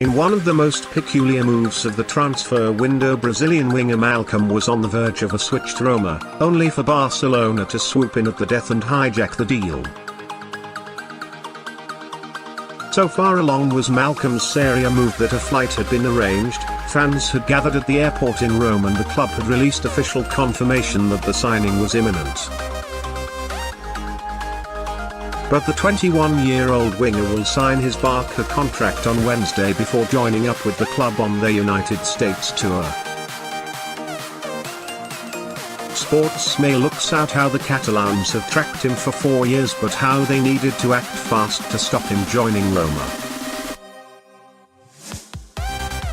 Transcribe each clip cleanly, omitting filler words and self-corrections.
In one of the most peculiar moves of the transfer window, Brazilian winger Malcom was on the verge of a switch to Roma, only for Barcelona to swoop in at the death and hijack the deal. So far along was Malcom's Serie move that a flight had been arranged, fans had gathered at the airport in Rome, and the club had released official confirmation that the signing was imminent. But the 21-year-old winger will sign his Barca contract on Wednesday before joining up with the club on their United States tour. Sportsmail looks at how the Catalans have tracked him for 4 years, but how they needed to act fast to stop him joining Roma.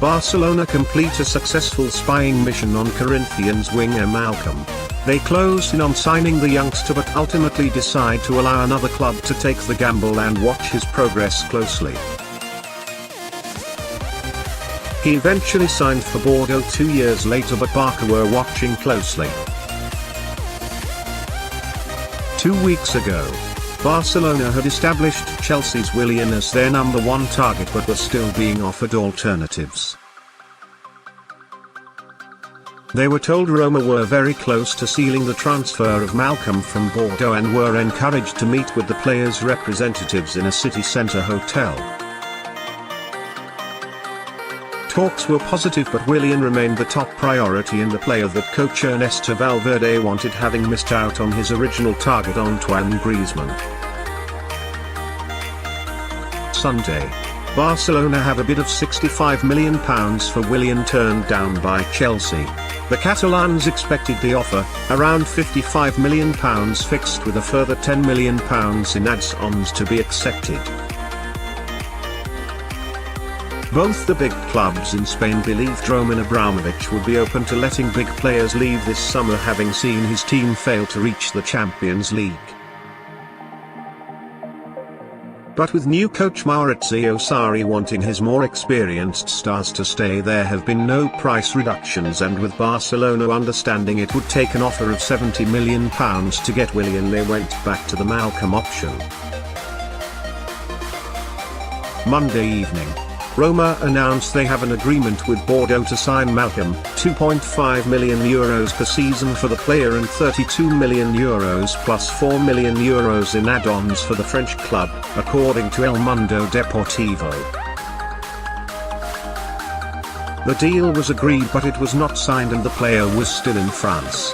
Barcelona complete a successful spying mission on Corinthians winger Malcom. They closed in on signing the youngster, but ultimately decide to allow another club to take the gamble and watch his progress closely. He eventually signed for Bordeaux 2 years later, but Barca were watching closely. 2 weeks ago, Barcelona had established Chelsea's Willian as their number one target, but were still being offered alternatives. They were told Roma were very close to sealing the transfer of Malcom from Bordeaux and were encouraged to meet with the players' representatives in a city centre hotel. Talks were positive, but Willian remained the top priority in the player that coach Ernesto Valverde wanted, having missed out on his original target Antoine Griezmann. Sunday, Barcelona have a bid of £65 million for Willian turned down by Chelsea. The Catalans expected the offer, around £55 million fixed, with a further £10 million in adds-ons to be accepted. Both the big clubs in Spain believed Roman Abramovich would be open to letting big players leave this summer, having seen his team fail to reach the Champions League. But with new coach Maurizio Sarri wanting his more experienced stars to stay, there have been no price reductions, and with Barcelona understanding it would take an offer of £70 million to get Willian, they went back to the Malcom option. Monday evening, Roma announced they have an agreement with Bordeaux to sign Malcom, €2.5 million per season for the player and €32 million plus €4 million in add-ons for the French club, according to Mundo Deportivo. The deal was agreed, but it was not signed and the player was still in France.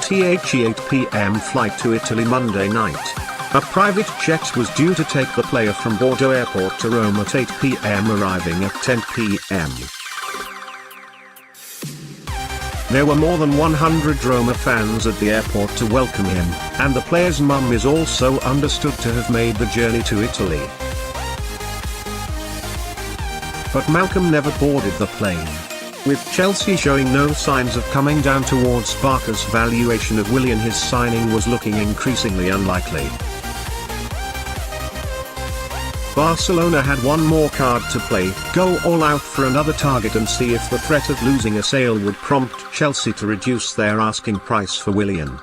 The 8 p.m. flight to Italy Monday night. A private jet was due to take the player from Bordeaux Airport to Rome at 8 p.m., arriving at 10 p.m. There were more than 100 Roma fans at the airport to welcome him, and the player's mum is also understood to have made the journey to Italy. But Malcom never boarded the plane. With Chelsea showing no signs of coming down towards Barca's valuation of Willian, his signing was looking increasingly unlikely. Barcelona had one more card to play: go all out for another target and see if the threat of losing a sale would prompt Chelsea to reduce their asking price for Willian.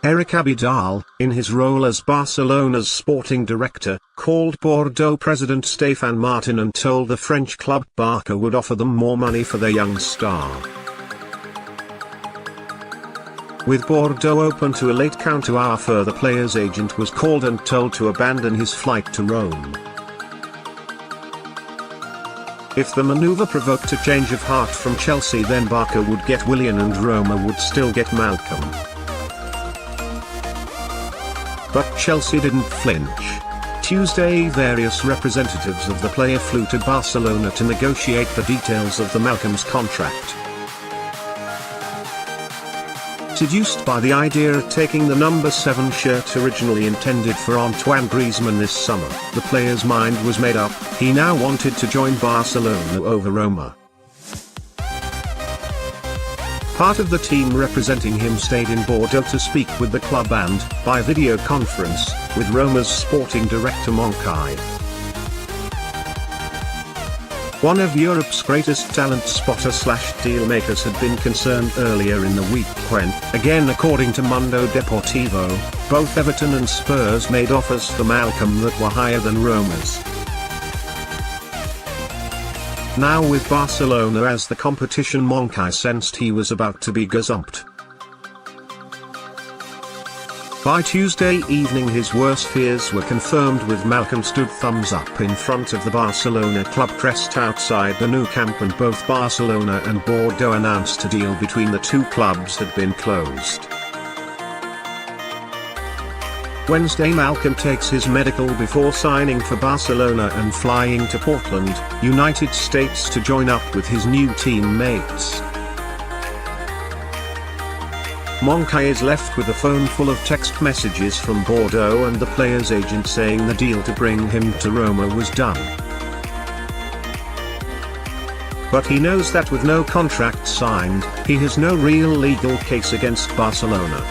Eric Abidal, in his role as Barcelona's sporting director, called Bordeaux president Stephane Martin and told the French club Barca would offer them more money for their young star. With Bordeaux open to a late counter-offer, the player's agent was called and told to abandon his flight to Rome. If the maneuver provoked a change of heart from Chelsea, then Barca would get Willian and Roma would still get Malcom. But Chelsea didn't flinch. Tuesday, various representatives of the player flew to Barcelona to negotiate the details of the Malcom's contract. Seduced by the idea of taking the number 7 shirt originally intended for Antoine Griezmann this summer, the player's mind was made up. He now wanted to join Barcelona over Roma. Part of the team representing him stayed in Bordeaux to speak with the club and, by video conference, with Roma's sporting director Malcom. One of Europe's greatest talent spotter/deal makers had been concerned earlier in the week when, again according to Mundo Deportivo, both Everton and Spurs made offers for Malcom that were higher than Roma's. Now with Barcelona as the competition, Monchi sensed he was about to be gazumped. By Tuesday evening his worst fears were confirmed, with Malcom stood thumbs up in front of the Barcelona club pressed outside the Nou Camp, and both Barcelona and Bordeaux announced a deal between the two clubs had been closed. Wednesday Malcom takes his medical before signing for Barcelona and flying to Portland, United States to join up with his new teammates. Monchi is left with a phone full of text messages from Bordeaux and the player's agent saying the deal to bring him to Roma was done. But he knows that with no contract signed, he has no real legal case against Barcelona.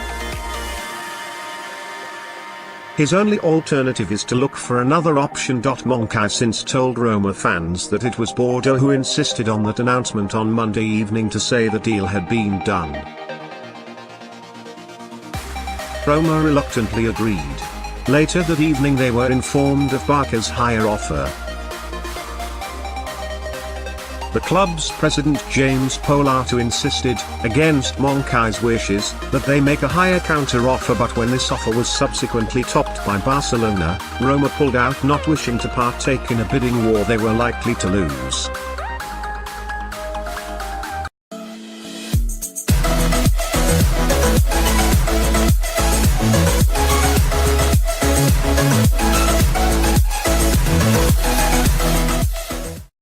His only alternative is to look for another option. Monchi since told Roma fans that it was Bordeaux who insisted on that announcement on Monday evening to say the deal had been done. Roma reluctantly agreed. Later that evening they were informed of Barca's higher offer. The club's president James Polato insisted, against Monchi's wishes, that they make a higher counter-offer, but when this offer was subsequently topped by Barcelona, Roma pulled out, not wishing to partake in a bidding war they were likely to lose.